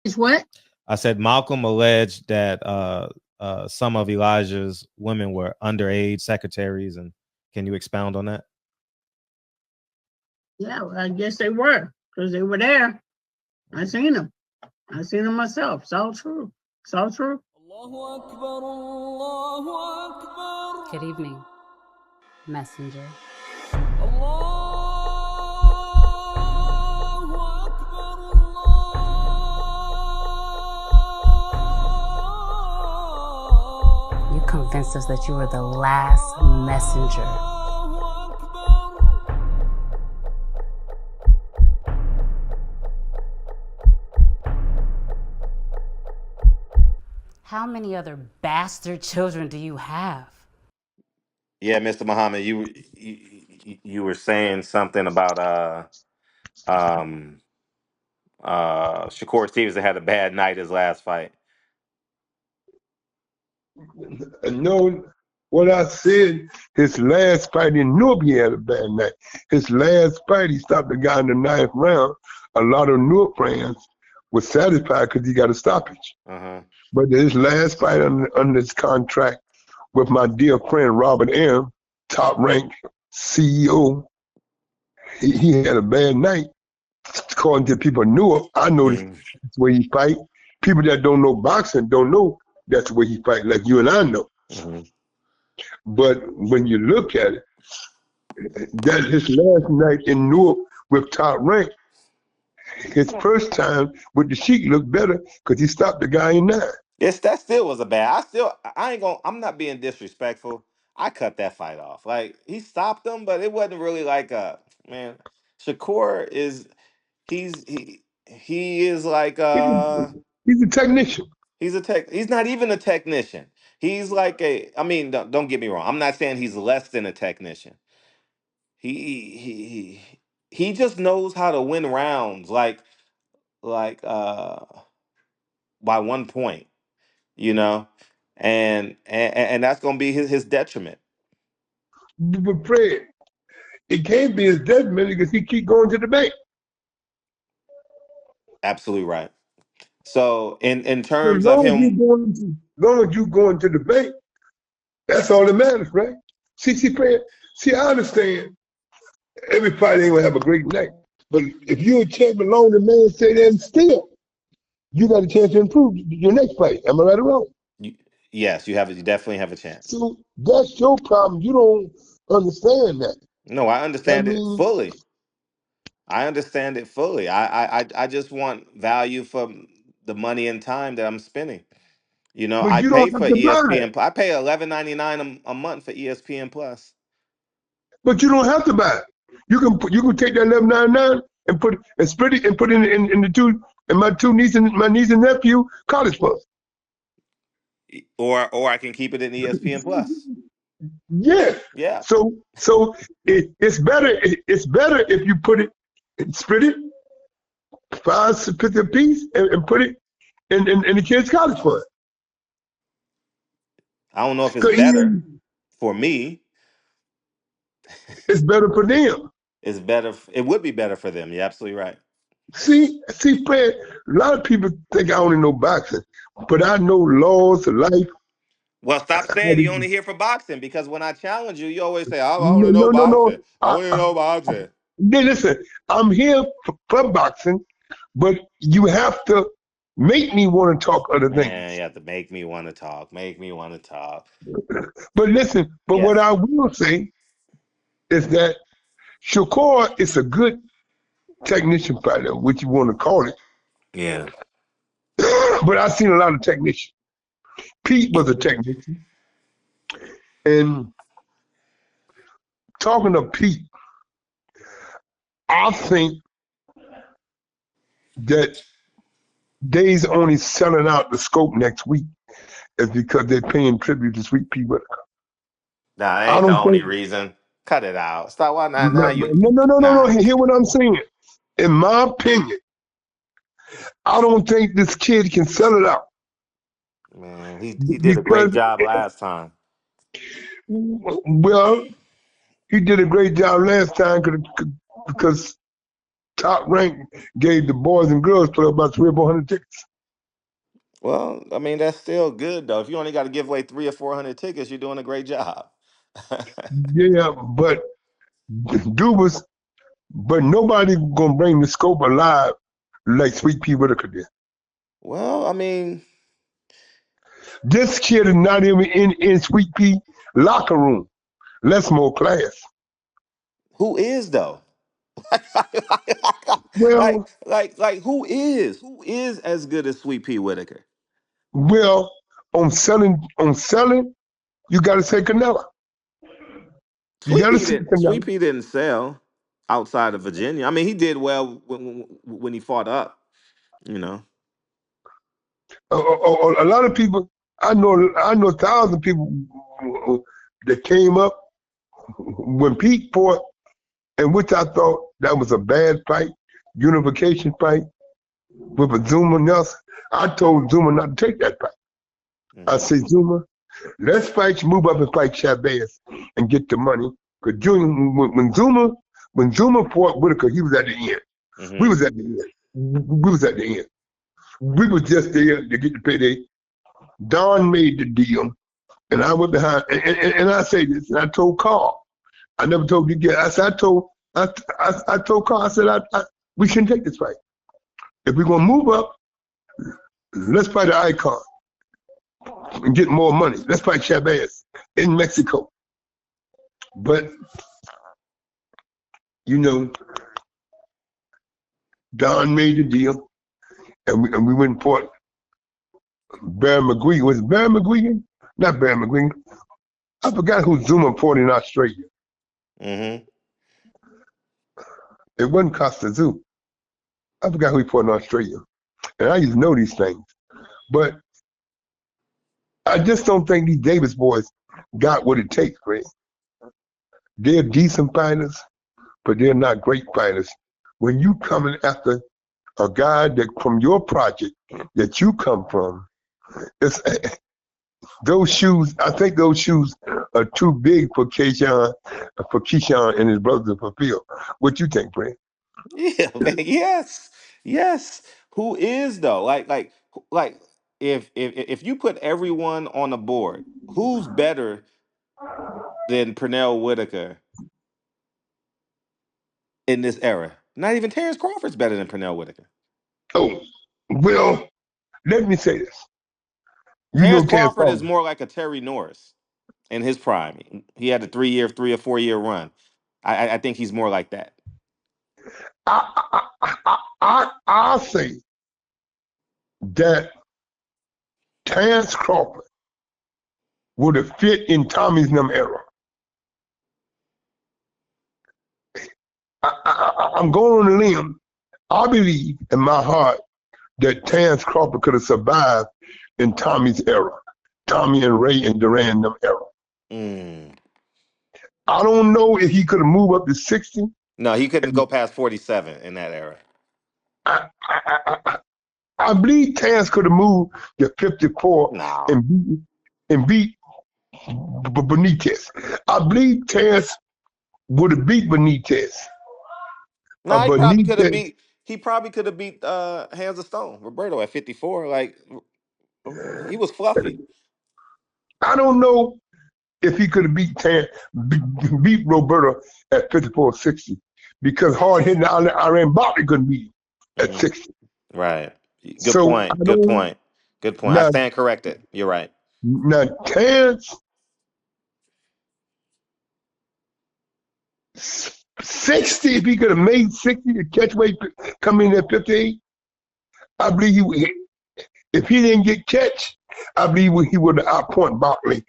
It's what? I said Malcolm alleged that some of Elijah's women were underage secretaries, and can you expound on that? Yeah, well, I guess they were because they were there. I seen them. I seen them myself. It's all true. It's all true. Good evening, messenger. You convinced us that you were the last messenger. How many other bastard children do you have? Yeah, Mr. Muhammad, you were saying something about Shakur Stevenson had a bad night his last fight. No, what I said, his last fight in Newark, he had a bad night. His last fight, he stopped the guy in the 9th round. A lot of Newark fans were satisfied because he got a stoppage. But his last fight under this contract with my dear friend Robert M., top ranked CEO, he had a bad night. According to people in Newark, I know that's the way he fight. People that don't know boxing don't know that's the way he fight, like you and I know. But when you look at it, that his last night in Newark with top rank, his first time with the Sheik looked better because he stopped the guy in 9. Yes, that still was a bad. I'm not being disrespectful. I cut that fight off. Like, he stopped him, but it wasn't really like man. Shakur is he is like he's a technician. He's not even a technician. He's like I mean, don't get me wrong. I'm not saying he's less than a technician. He just knows how to win rounds like by 1 point, you know? And that's gonna be his detriment. But Fred, it can't be his detriment because he keep going to the bank. Absolutely right. So in As terms of long as you going to the bank, that's all that matters, right? See, Fred, I understand every fight ain't gonna have a great night. But if you're a champion alone, the man say that and still, you got a chance to improve your next fight. Am I right or wrong? Yes, you definitely have a chance. So that's your problem. You don't understand that. No, I understand it fully. I understand it fully. I just want value for the money and time that I'm spending. You know, I you pay don't have for to buy ESPN. it. I pay $11.99 a month for ESPN Plus. But you don't have to buy it. You can take that $11.99 and split it and put it in the two and my niece and nephew college funds. Or I can keep it in ESPN Plus. Yeah. Yeah. So it's better if you put it and split it $5.50 a piece and put it in the kids' college fund. I don't know if it's better for me. It's better for them. It's better. It would be better for them. You're absolutely right. See, Fred, a lot of people think I only know boxing, but I know laws of life. Well, stop saying you only here for boxing, because when I challenge you, you always say, I only know boxing. I only know boxing. Listen, I'm here for boxing, but you have to make me want to talk other things. Man, you have to make me want to talk. Make me want to talk. But listen, what I will say is that Shakur is a good technician fighter, which you want to call it. Yeah. But I've seen a lot of technicians. Pete was a technician. And talking to Pete, I think that Day's only selling out the scope next week is because they're paying tribute to Sweet Pea Whitaker. Nah, that ain't the only reason. Cut it out. Stop. Why not? No. Hear what I'm saying. In my opinion, I don't think this kid can sell it out. Man, he did a great job last time. Well, he did a great job last time because Top Rank gave the boys and girls club about 300 or 400 tickets. Well, I mean, that's still good though. If you only got to give away 300 or 400 tickets, you're doing a great job. Yeah, but dude was, but nobody gonna bring the scope alive like Sweet Pea Whitaker did. Well, I mean, This kid is not even in Sweet Pea locker room. Less more class. who is though? Well, Who is as good as Sweet Pea Whitaker? well, on selling, you got to say Canelo. You got to say Sweet Canelo. Pea didn't sell outside of Virginia. I mean, he did well when he fought up. You know. A lot of people, I know 1,000 people that came up when Pete fought, and which I thought that was a bad fight, unification fight with a Zuma Nelson. I told Zuma not to take that fight. I Mhm. said, Zuma, let's fight you, move up and fight Chavez and get the money. Because when Zuma fought Whitaker, he was at the end. Mhm. We was at the end. We was at the end. We was just there to get the payday. Don made the deal, and I went behind. And I say this, and I told Carl. I never told you yet. I said, I told Carl, I said, we shouldn't take this fight. If we're gonna move up, let's fight an icon and get more money. Let's fight Chavez in Mexico. But you know, Don made the deal, and we went and fought Barry McGuigan. Was it Barry McGuigan? Not Barry McGuigan. I forgot who Zuma fought in Australia. Mhm. It wasn't Costa Zoo. I forgot who he fought in Australia. And I used to know these things. But I just don't think these Davis boys got what it takes, Greg. They're decent fighters, but they're not great fighters. When you coming after a guy that from your project that you come from, it's those shoes. I think those shoes are too big for Keyshawn and his brothers to fulfill. What you think, Brad? Yeah, man. Yes. Yes. Who is though? Like if you put everyone on the board, who's better than Pernell Whitaker in this era? Not even Terrence Crawford's better than Pernell Whitaker. Oh, well, let me say this. You know Terrence Terrence Crawford is Crawford. more like a Terry Norris in his prime. He had a 3 or 4 year run. I think he's more like that. I say that Terrence Crawford would have fit in Tommy's them era. I'm going on a limb. I believe in my heart that Terrence Crawford could have survived in Tommy's era, Tommy and Ray and Duran them era. Mm. I don't know if he could have moved up to 60. No, he couldn't And go past 47 in that era. I believe Terrence could have moved to 54 No. and beat Benitez. I believe Terrence would have beat Benitez. No, Benitez, he probably could have beat Hands of Stone, Roberto at 54. Like he was fluffy. I don't know if he could have beat Roberto at 54-60 because hard hitting Iran Barkley couldn't beat him at Mhm. 60. Right. Good So I point. Good don't point. Good point. I now stand corrected. You're right. now Terrence 60, if he could have made 60 to catch weight coming in at 58, I believe he would. If he didn't get catch, I believe he would have outpoint Barkley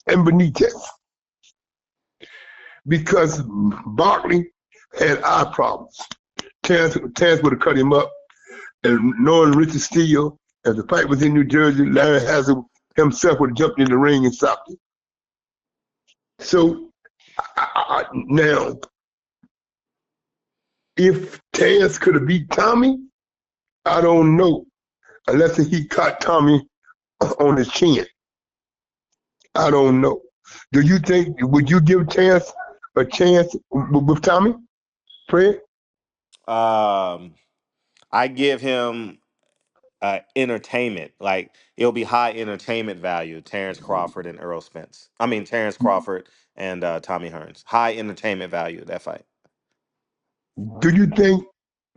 and Benitez because Barkley had eye problems. Terrence would have cut him up, and knowing Richard Steele, if the fight was in New Jersey, Larry Hazard himself would have jumped in the ring and stopped him. So now, if Terrence could have beat Tommy, I don't know, unless he caught Tommy on his chin. I don't know. Do you think, would you give Terrence a chance with Tommy, Fred? I give him entertainment. Like it'll be high entertainment value. Terrence Crawford and Earl Spence. I mean Terrence Crawford and Tommy Hearns. High entertainment value that fight. Do you think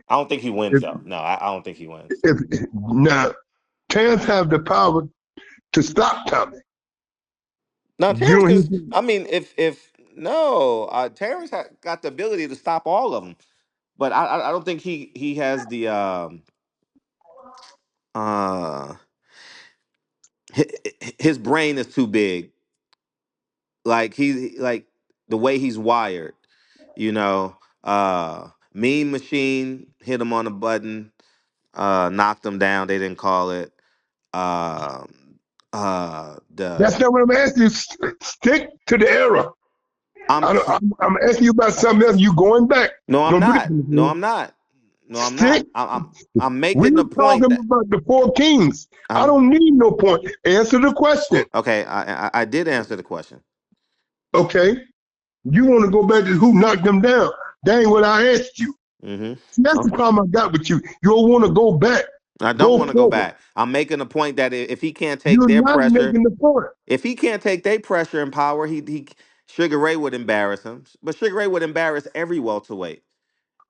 I don't think he wins if, though. No, I don't think he wins. if now Terrence have the power to stop Tommy? No, You Terrence. know, Because I mean, if no, Terrence got the ability to stop all of them, but I don't think he has the uh his brain is too big. Like like the way he's wired, you know. Mean Machine hit him on the button, knocked him down. They didn't call it. The that's not what I'm asking you. Stick to the era. I'm tr- I'm asking you about something else. You going back? no, I'm Don't do not. No, that. I'm not. No, I'm not. Stick. I'm We making the were point talking that about the four kings. I I'm don't need no point. Answer the question. okay. I did answer the question. Okay. You want to go back to who knocked them down? That ain't what I asked you. Hmm. See, that's the problem I got with you. You don't want to go back. I don't Go want to go forward. back. I'm making a point that if he can't take You're their not pressure, making the point. if he can't take their pressure and power, he Sugar Ray would embarrass him. But Sugar Ray would embarrass every welterweight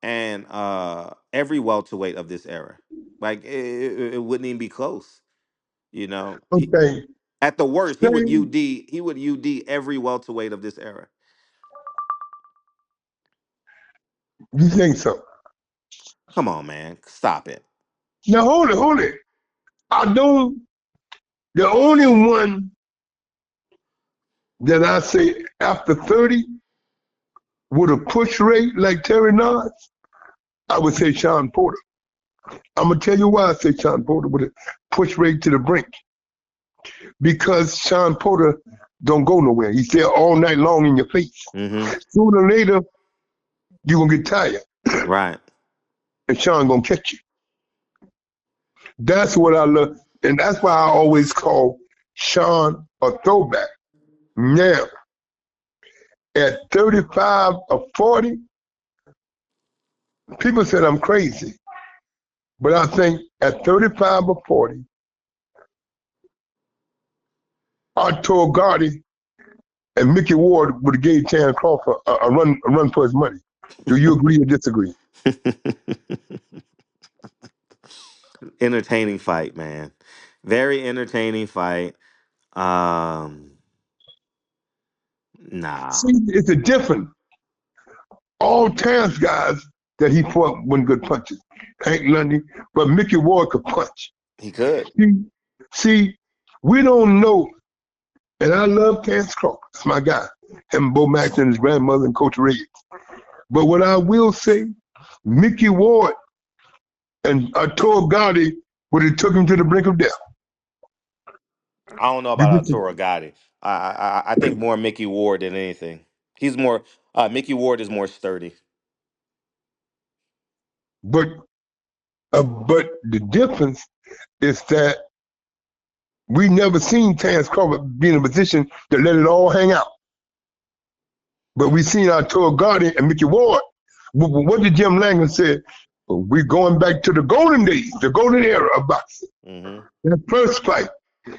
and every welterweight of this era. Like it wouldn't even be close. You know, Okay. at the worst, he Say would UD. He would UD every welterweight of this era. you think so. Come on, man, stop it. Now hold it. I don't. The only one that I say after 30 with a push rate like Terry Nas, I would say Sean Porter. I'm gonna tell you why I say Sean Porter with a push rate to the brink. Because Sean Porter don't go nowhere. He's there all night long in your face. Hmm. Sooner or later, you're gonna get tired. Right. And Sean gonna catch you. That's what I love. And that's why I always call Sean a throwback. Now, at 35 or 40, people said I'm crazy. But I think at 35 or 40, Arturo Gotti and Mickey Ward would have gave Terrence Crawford a run for his money. Do you agree or disagree? Entertaining fight, man. Very entertaining fight. Um, nah. See, it's a different. All Terrence guys that he fought were good punches. Hank Lundy, but Mickey Ward could punch. He could. See, we don't know, and I love Terrence Crawford. That's my guy. Him, Bo Max, and his grandmother, and Coach Ray. But what I will say, Mickey Ward and Arturo Gotti would have took him to the brink of death. I don't know about Arturo Gotti. I think more Mickey Ward than anything. He's more. Mickey Ward is more sturdy. But the difference is that we never seen Terrence Crawford be in a position to let it all hang out. But we seen Arturo Gotti and Mickey Ward. What did Jim Langan say? We're going back to the golden days, the golden era of boxing. Hmm. That first fight.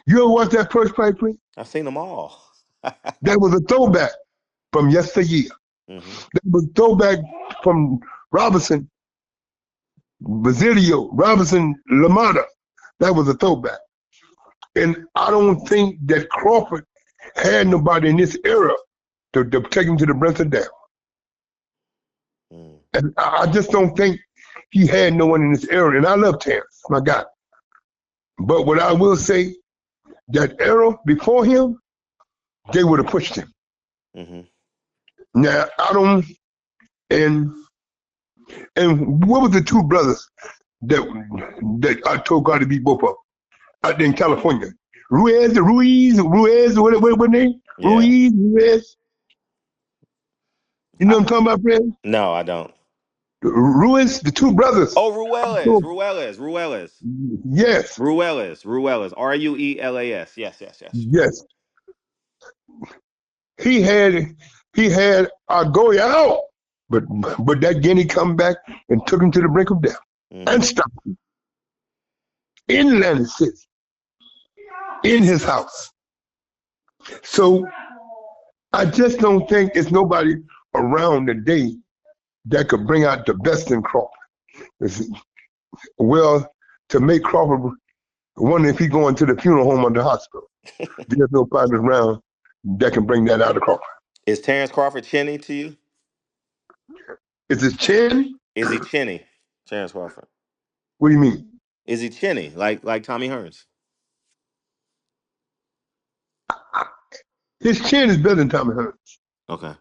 You ever watch that first fight, please? I've seen them all. That was a throwback from yesteryear. Hmm. That was a throwback from Robinson, Basilio, Robinson, Lamada. That was a throwback. And I don't think that Crawford had nobody in this era to take him to the brink of death. Mm. And I just don't think he had no one in this era. And I love Terrence, my guy. But what I will say, that era before him, they would have pushed him. Hmm. Now I don't. And what was the two brothers that I told God to be both of out there in California? Ruiz, what name? Yeah. Ruiz. You know what I'm talking about, friend? No, I don't. Ruiz, the two brothers. Oh, Ruelas. Yes, Ruelas. Ruelas. Yes. yes. He had Argoya out, but that Guinea come back and took him to the brink of death Hmm. and stopped him. in Atlantic City, in his house. So I just don't think it's nobody around today that could bring out the best in Crawford. Well, to make Crawford wonder if he going to the funeral home or the hospital. There's nobody around that can bring that out of Crawford. Is Terrence Crawford chinny to you? Is his chin? Is he chinny, Terrence Crawford? What do you mean? Is he chinny like Tommy Hearns? His chin is better than Tommy Hearns. Okay.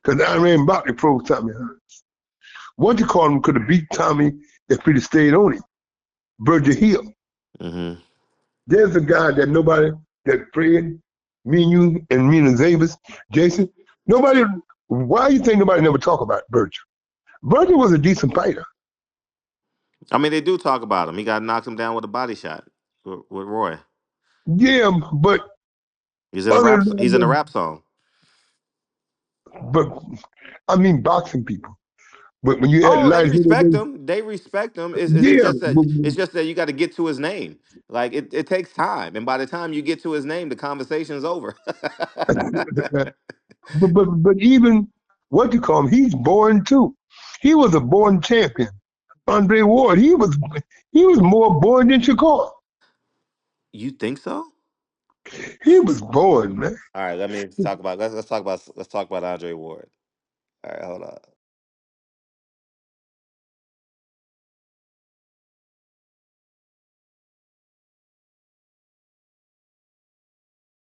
Because I ran Barkley pro Tommy Hearns. What you call him could have beat Tommy if he'd have stayed on him. Virgil Hill. Mm-hmm. There's a guy that nobody, that Fred, me and you, and me and Zavis, Jason, nobody, why do you think nobody never talk about Virgil? Virgil was a decent fighter. I mean, they do talk about him. He got knocked him down with a body shot with Roy. Yeah, but He's in a rap. He's in a than, rap song. but I mean boxing people. But when you add Oh, they light respect heavyweight, him. They respect him. yeah, It's just that you got to get to his name. Like it takes time, and by the time you get to his name, the conversation's over. but even what you call him, he's born too. He was a born champion. Andre Ward, he was more born than Shakur. You think so? He was born, man. All right, let me talk about. Let's talk about Andre Ward. All right, hold on.